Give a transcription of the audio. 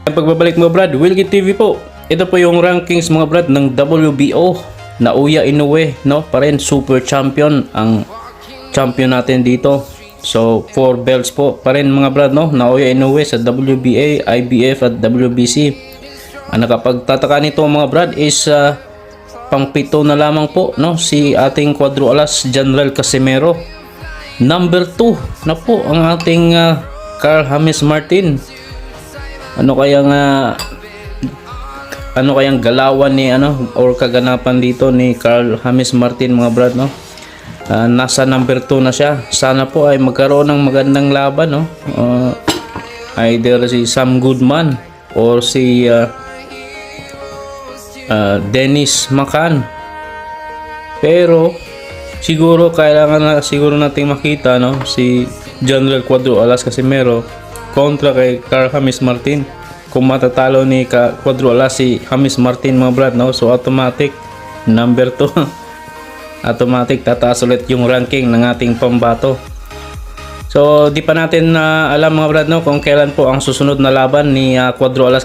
Ang pagbabalik mga brad, Wilkie TV po. Ito po yung rankings mga brad ng WBO. Naoya Inoue, no? Pa rin super champion ang champion natin dito. So 4 belts po pa rin mga brad, no? Naoya Inoue sa WBA, IBF at WBC. Ang nakapagtataka nito mga brad is pang-pito na lamang po, no? Si ating Cuadro Alas General Casimero. Number 2 na po ang ating Carl James Martin. Ano kayang galawan ni or kaganapan dito ni Carl James Martin mga brad, no? Nasa number 2 na siya. Sana po ay magkaroon ng magandang laban, no? Either si Sam Goodman or si Dennis McCann. Pero siguro kailangan siguro nating makita, no, si General Cuadro Alas Casimero kontra kay Carl James Martin. Kung matatalo ni Cuadro Alas si James Martin mga brad, no, so automatic number 2 automatic tataas ulit yung ranking ng ating pambato. So di pa natin alam mga brad, no, kung kailan po ang susunod na laban ni Cuadro Alas